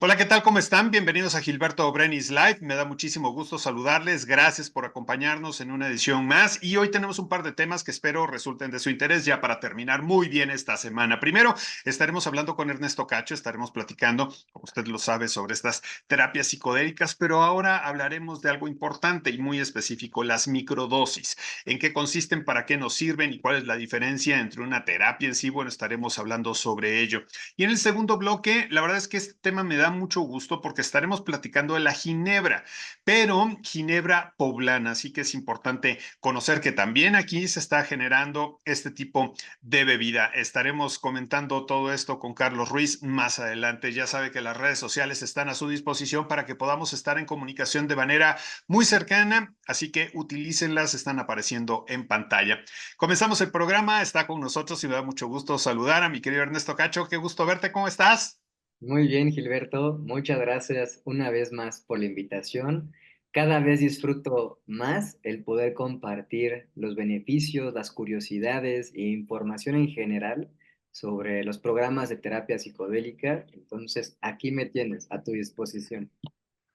Hola, ¿qué tal? ¿Cómo están? Bienvenidos a Gilberto Brenis Live. Me da muchísimo gusto saludarles. Gracias por acompañarnos en una edición más. Y hoy tenemos un par de temas que espero resulten de su interés ya para terminar muy bien esta semana. Primero, estaremos hablando con Ernesto Cacho, estaremos platicando, como usted lo sabe, sobre estas terapias psicodélicas, pero ahora hablaremos de algo importante y muy específico, las microdosis. ¿En qué consisten, para qué nos sirven y cuál es la diferencia entre una terapia en sí? Bueno, estaremos hablando sobre ello. Y en el segundo bloque, la verdad es que este tema me da mucho gusto porque estaremos platicando de la ginebra, pero ginebra poblana, así que es importante conocer que también aquí se está generando este tipo de bebida. Estaremos comentando todo esto con Carlos Ruiz más adelante. Ya sabe que las redes sociales están a su disposición para que podamos estar en comunicación de manera muy cercana, así que utilícenlas, están apareciendo en pantalla. Comenzamos el programa, está con nosotros y me da mucho gusto saludar a mi querido Ernesto Cacho. Qué gusto verte, ¿cómo estás? Muy bien, Gilberto. Muchas gracias una vez más por la invitación. Cada vez disfruto más el poder compartir los beneficios, las curiosidades e información en general sobre los programas de terapia psicodélica. Entonces, aquí me tienes a tu disposición.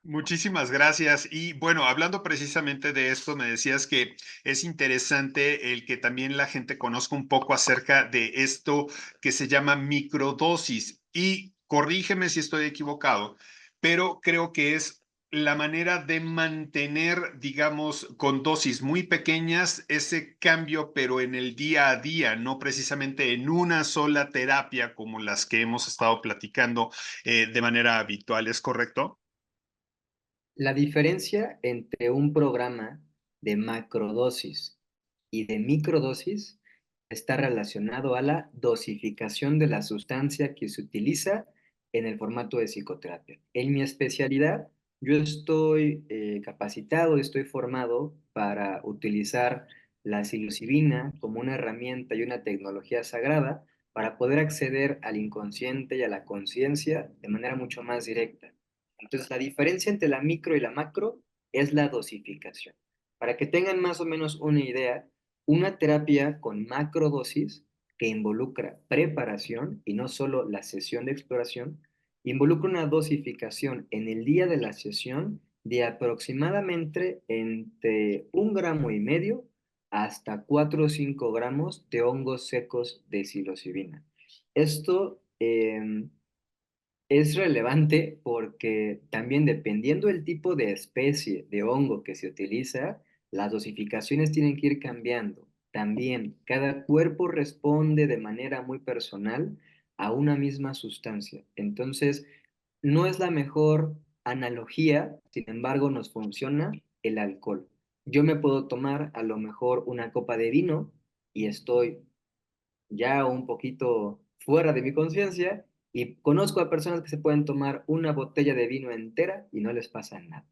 Muchísimas gracias. Y bueno, hablando precisamente de esto, me decías que es interesante el que también la gente conozca un poco acerca de esto que se llama microdosis. Y corrígeme si estoy equivocado, pero creo que es la manera de mantener, digamos, con dosis muy pequeñas ese cambio, pero en el día a día, no precisamente en una sola terapia como las que hemos estado platicando de manera habitual. ¿Es correcto? La diferencia entre un programa de macrodosis y de microdosis está relacionado a la dosificación de la sustancia que se utiliza en el formato de psicoterapia. En mi especialidad, yo estoy capacitado, estoy formado para utilizar la psilocibina como una herramienta y una tecnología sagrada para poder acceder al inconsciente y a la conciencia de manera mucho más directa. Entonces, la diferencia entre la micro y la macro es la dosificación. Para que tengan más o menos una idea, una terapia con macrodosis que involucra preparación y no solo la sesión de exploración, involucra una dosificación en el día de la sesión de aproximadamente entre 1,5 gramos hasta 4 o 5 gramos de hongos secos de psilocibina. Esto es relevante porque también dependiendo del tipo de especie de hongo que se utiliza, las dosificaciones tienen que ir cambiando. También cada cuerpo responde de manera muy personal a una misma sustancia. Entonces, no es la mejor analogía, sin embargo, nos funciona el alcohol. Yo me puedo tomar a lo mejor una copa de vino y estoy ya un poquito fuera de mi conciencia y conozco a personas que se pueden tomar una botella de vino entera y no les pasa nada.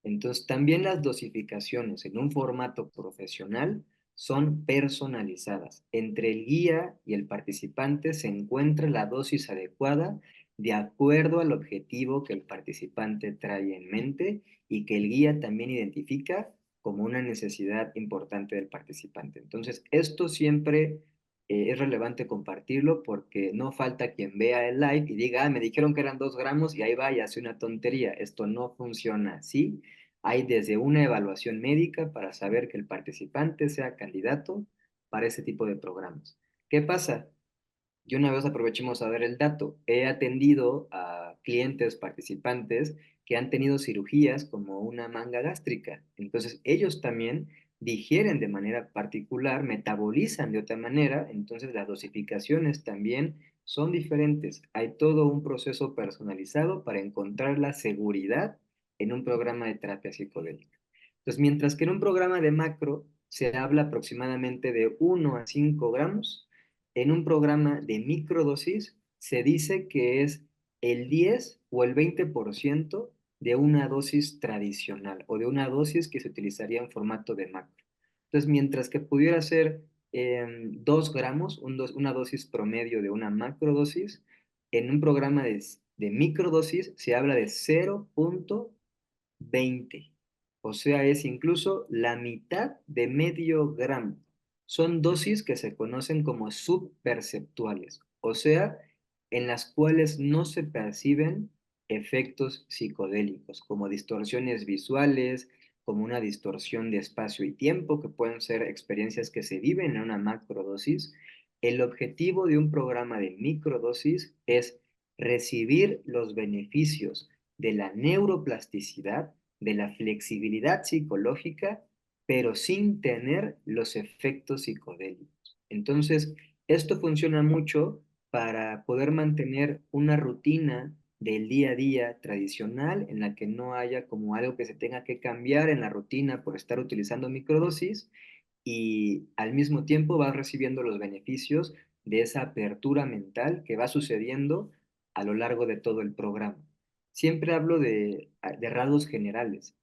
Entonces, también las dosificaciones en un formato profesional son personalizadas. Entre el guía y el participante se encuentra la dosis adecuada de acuerdo al objetivo que el participante trae en mente y que el guía también identifica como una necesidad importante del participante. Entonces, esto siempre es relevante compartirlo porque no falta quien vea el live y diga, me dijeron que eran 2 gramos y ahí va y hace una tontería. Esto no funciona así. Hay desde una evaluación médica para saber que el participante sea candidato para ese tipo de programas. ¿Qué pasa? Y una vez aprovechemos a ver el dato. He atendido a clientes participantes que han tenido cirugías como una manga gástrica. Entonces, ellos también digieren de manera particular, metabolizan de otra manera, entonces las dosificaciones también son diferentes. Hay todo un proceso personalizado para encontrar la seguridad en un programa de terapia psicodélica. Entonces, mientras que en un programa de macro se habla aproximadamente de 1 a 5 gramos, en un programa de microdosis se dice que es el 10 o el 20% de una dosis tradicional o de una dosis que se utilizaría en formato de macro. Entonces, mientras que pudiera ser 2 gramos, una dosis promedio de una macrodosis, en un programa de microdosis se habla de 0,20. O sea, es incluso la mitad de medio gramo. Son dosis que se conocen como subperceptuales, o sea, en las cuales no se perciben efectos psicodélicos, como distorsiones visuales, como una distorsión de espacio y tiempo, que pueden ser experiencias que se viven en una macrodosis. El objetivo de un programa de microdosis es recibir los beneficios de la neuroplasticidad, de la flexibilidad psicológica, pero sin tener los efectos psicodélicos. Entonces, esto funciona mucho para poder mantener una rutina del día a día tradicional en la que no haya como algo que se tenga que cambiar en la rutina por estar utilizando microdosis, y al mismo tiempo vas recibiendo los beneficios de esa apertura mental que va sucediendo a lo largo de todo el programa. Siempre hablo de rasgos generales.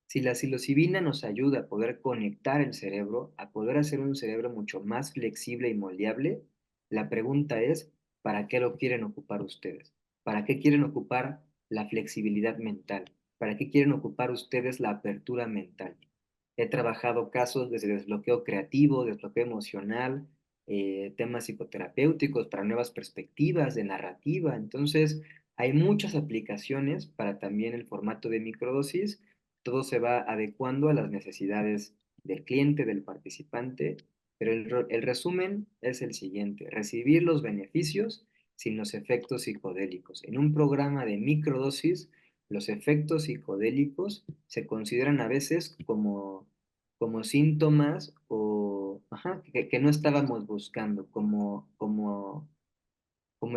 Si la psilocibina nos ayuda a poder conectar el cerebro, a poder hacer un cerebro mucho más flexible y moldeable, la pregunta es, ¿para qué lo quieren ocupar ustedes? ¿Para qué quieren ocupar la flexibilidad mental? ¿Para qué quieren ocupar ustedes la apertura mental? He trabajado casos desde desbloqueo creativo, desbloqueo emocional, temas psicoterapéuticos para nuevas perspectivas de narrativa. Entonces, hay muchas aplicaciones para también el formato de microdosis. Todo se va adecuando a las necesidades del cliente, del participante, pero el resumen es el siguiente: recibir los beneficios sin los efectos psicodélicos. En un programa de microdosis, los efectos psicodélicos se consideran a veces como síntomas o ajá, que no estábamos buscando, como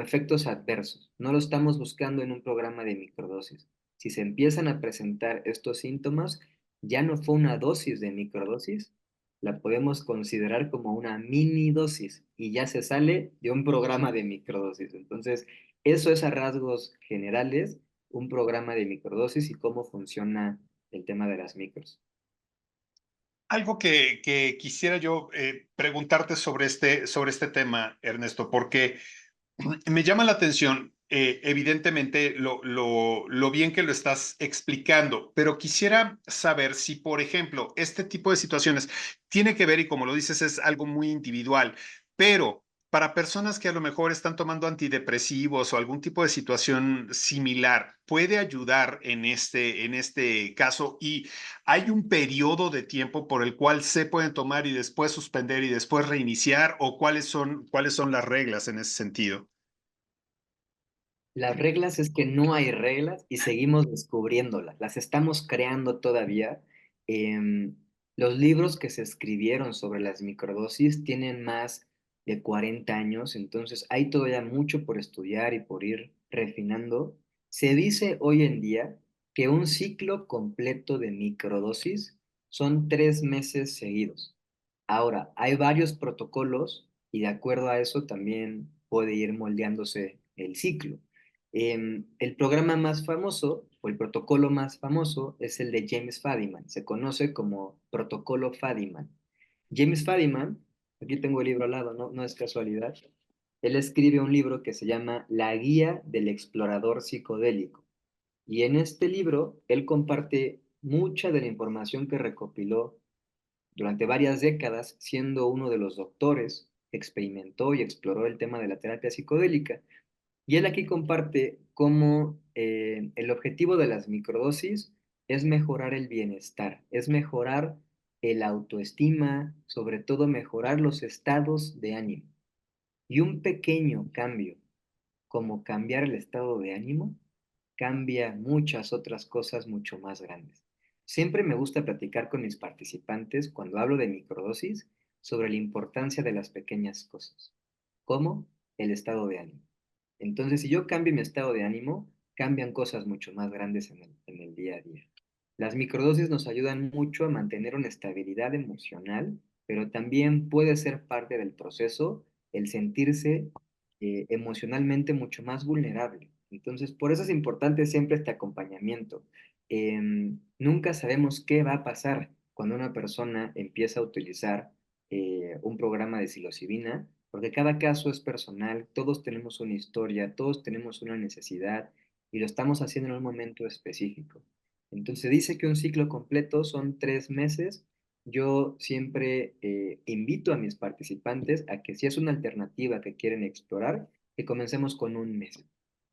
efectos adversos. No lo estamos buscando en un programa de microdosis. Si se empiezan a presentar estos síntomas, ya no fue una dosis de microdosis, la podemos considerar como una mini dosis y ya se sale de un programa de microdosis. Entonces, eso es a rasgos generales un programa de microdosis y cómo funciona el tema de las micros. Algo que quisiera yo preguntarte sobre este tema, Ernesto, porque me llama la atención, evidentemente, lo bien que lo estás explicando, pero quisiera saber si, por ejemplo, este tipo de situaciones tiene que ver, y como lo dices, es algo muy individual, pero para personas que a lo mejor están tomando antidepresivos o algún tipo de situación similar, ¿puede ayudar en este caso? ¿Y hay un periodo de tiempo por el cual se pueden tomar y después suspender y después reiniciar? ¿O cuáles son las reglas en ese sentido? Las reglas es que no hay reglas y seguimos descubriéndolas, las estamos creando todavía. Em, los libros que se escribieron sobre las microdosis tienen más de 40 años, entonces hay todavía mucho por estudiar y por ir refinando. Se dice hoy en día que un ciclo completo de microdosis son 3 meses seguidos. Ahora, hay varios protocolos y de acuerdo a eso también puede ir moldeándose el ciclo. El programa más famoso o el protocolo más famoso es el de James Fadiman. Se conoce como protocolo Fadiman. James Fadiman, aquí tengo el libro al lado, no es casualidad. Él escribe un libro que se llama La Guía del Explorador Psicodélico. Y en este libro, él comparte mucha de la información que recopiló durante varias décadas, siendo uno de los doctores que experimentó y exploró el tema de la terapia psicodélica. Y él aquí comparte cómo el objetivo de las microdosis es mejorar el bienestar, es mejorar el autoestima, sobre todo mejorar los estados de ánimo. Y un pequeño cambio, como cambiar el estado de ánimo, cambia muchas otras cosas mucho más grandes. Siempre me gusta platicar con mis participantes cuando hablo de microdosis sobre la importancia de las pequeñas cosas, como el estado de ánimo. Entonces, si yo cambio mi estado de ánimo, cambian cosas mucho más grandes en el día a día. Las microdosis nos ayudan mucho a mantener una estabilidad emocional, pero también puede ser parte del proceso el sentirse emocionalmente mucho más vulnerable. Entonces, por eso es importante siempre este acompañamiento. Nunca sabemos qué va a pasar cuando una persona empieza a utilizar un programa de psilocibina, porque cada caso es personal, todos tenemos una historia, todos tenemos una necesidad y lo estamos haciendo en un momento específico. Entonces dice que un ciclo completo son 3 meses. Yo siempre invito a mis participantes a que si es una alternativa que quieren explorar, que comencemos con un mes.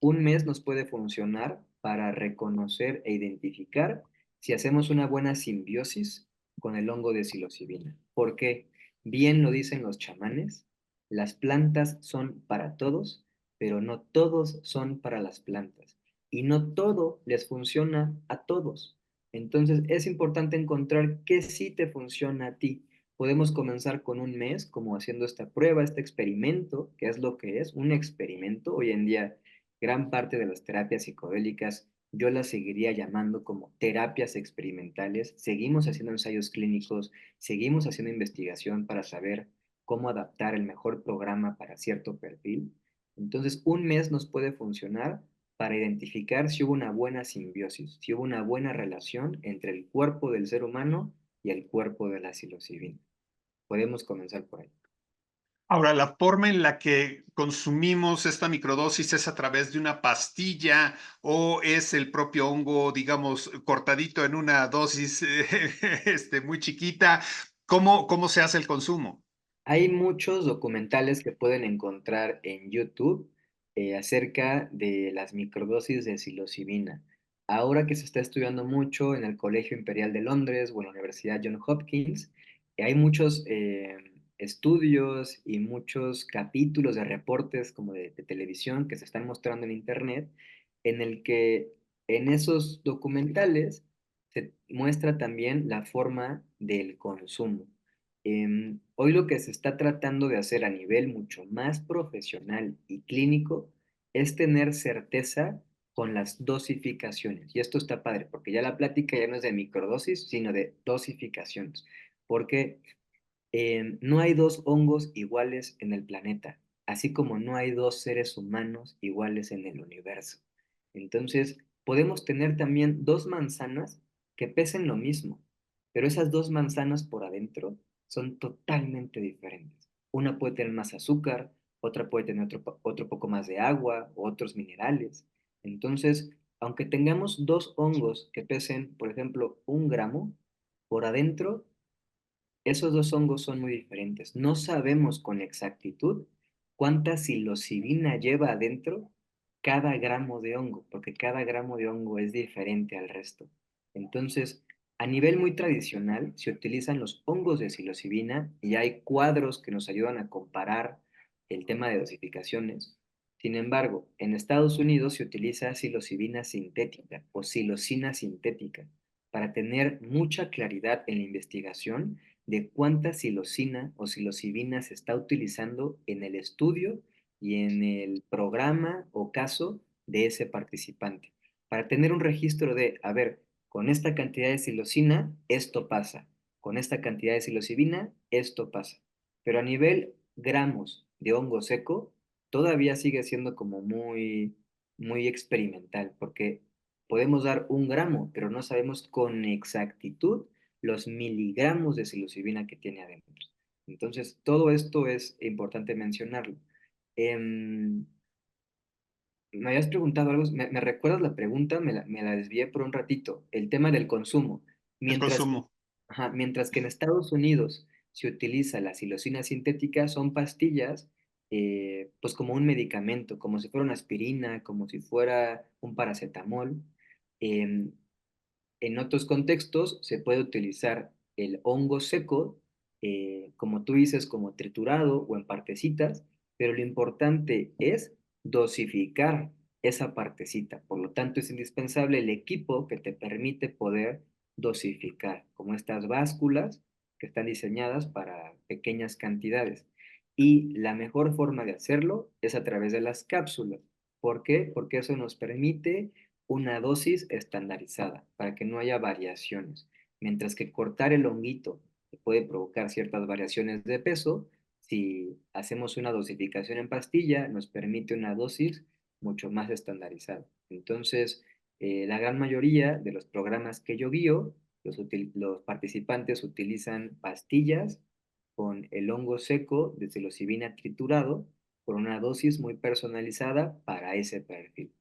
Un mes nos puede funcionar para reconocer e identificar si hacemos una buena simbiosis con el hongo de psilocibina. Porque, bien lo dicen los chamanes, las plantas son para todos, pero no todos son para las plantas. Y no todo les funciona a todos. Entonces es importante encontrar qué sí te funciona a ti. Podemos comenzar con un mes, como haciendo esta prueba, este experimento, que es lo que es, un experimento. Hoy en día, gran parte de las terapias psicodélicas yo las seguiría llamando como terapias experimentales. Seguimos haciendo ensayos clínicos, seguimos haciendo investigación para saber cómo adaptar el mejor programa para cierto perfil. Entonces, un mes nos puede funcionar para identificar si hubo una buena simbiosis, si hubo una buena relación entre el cuerpo del ser humano y el cuerpo de la psilocibina. Podemos comenzar por ahí. Ahora, la forma en la que consumimos esta microdosis es a través de una pastilla o es el propio hongo, digamos, cortadito en una dosis muy chiquita. ¿Cómo se hace el consumo? Hay muchos documentales que pueden encontrar en YouTube acerca de las microdosis de psilocibina. Ahora que se está estudiando mucho en el Colegio Imperial de Londres o en la Universidad Johns Hopkins, hay muchos estudios y muchos capítulos de reportes como de televisión que se están mostrando en Internet, en el que en esos documentales se muestra también la forma del consumo. Hoy lo que se está tratando de hacer a nivel mucho más profesional y clínico es tener certeza con las dosificaciones. Y esto está padre, porque ya la plática ya no es de microdosis, sino de dosificaciones. Porque no hay dos hongos iguales en el planeta, así como no hay dos seres humanos iguales en el universo. Entonces, podemos tener también dos manzanas que pesen lo mismo, pero esas dos manzanas por adentro son totalmente diferentes. Una puede tener más azúcar, otra puede tener otro poco más de agua o otros minerales. Entonces, aunque tengamos dos hongos que pesen, por ejemplo, 1 gramo, por adentro esos dos hongos son muy diferentes. No sabemos con exactitud cuánta psilocibina lleva adentro cada gramo de hongo, porque cada gramo de hongo es diferente al resto. Entonces, a nivel muy tradicional, se utilizan los hongos de psilocibina y hay cuadros que nos ayudan a comparar el tema de dosificaciones. Sin embargo, en Estados Unidos se utiliza psilocibina sintética o psilocina sintética para tener mucha claridad en la investigación de cuánta psilocina o psilocibina se está utilizando en el estudio y en el programa o caso de ese participante. Para tener un registro de, a ver, con esta cantidad de psilocina, esto pasa. Con esta cantidad de psilocibina, esto pasa. Pero a nivel gramos de hongo seco, todavía sigue siendo como muy experimental, porque podemos dar 1 gramo, pero no sabemos con exactitud los miligramos de psilocibina que tiene adentro. Entonces, todo esto es importante mencionarlo. Em, Me habías preguntado algo, ¿me recuerdas la pregunta? Me la desvié por un ratito. El tema del consumo. El Mientras, consumo. mientras que en Estados Unidos se utiliza la psilocina sintética, son pastillas, pues como un medicamento, como si fuera una aspirina, como si fuera un paracetamol. Em, en otros contextos se puede utilizar el hongo seco, como tú dices, como triturado o en partecitas, pero lo importante es dosificar esa partecita. Por lo tanto, es indispensable el equipo que te permite poder dosificar, como estas básculas que están diseñadas para pequeñas cantidades. Y la mejor forma de hacerlo es a través de las cápsulas. ¿Por qué? Porque eso nos permite una dosis estandarizada para que no haya variaciones. Mientras que cortar el honguito puede provocar ciertas variaciones de peso, si hacemos una dosificación en pastilla, nos permite una dosis mucho más estandarizada. Entonces, la gran mayoría de los programas que yo guío, los participantes utilizan pastillas con el hongo seco de psilocibina triturado por una dosis muy personalizada para ese perfil.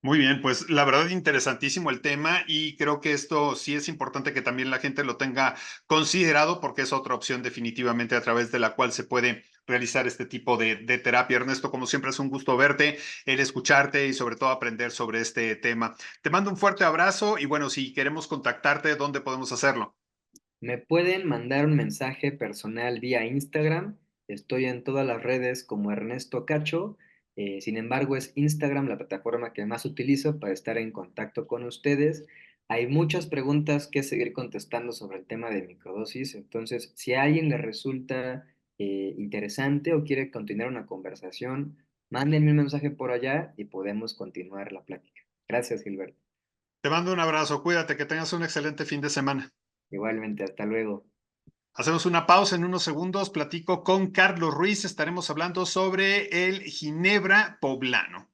Muy bien, pues la verdad interesantísimo el tema y creo que esto sí es importante que también la gente lo tenga considerado porque es otra opción definitivamente a través de la cual se puede realizar este tipo de terapia. Ernesto, como siempre, es un gusto verte, el escucharte y sobre todo aprender sobre este tema. Te mando un fuerte abrazo y bueno, si queremos contactarte, ¿dónde podemos hacerlo? Me pueden mandar un mensaje personal vía Instagram. Estoy en todas las redes como Ernesto Cacho. Sin embargo, es Instagram la plataforma que más utilizo para estar en contacto con ustedes. Hay muchas preguntas que seguir contestando sobre el tema de microdosis. Entonces, si a alguien le resulta interesante o quiere continuar una conversación, mándenme un mensaje por allá y podemos continuar la plática. Gracias, Gilberto. Te mando un abrazo, cuídate, que tengas un excelente fin de semana. Igualmente, hasta luego. Hacemos una pausa en unos segundos, platico con Carlos Ruiz, estaremos hablando sobre el Ginebra poblano.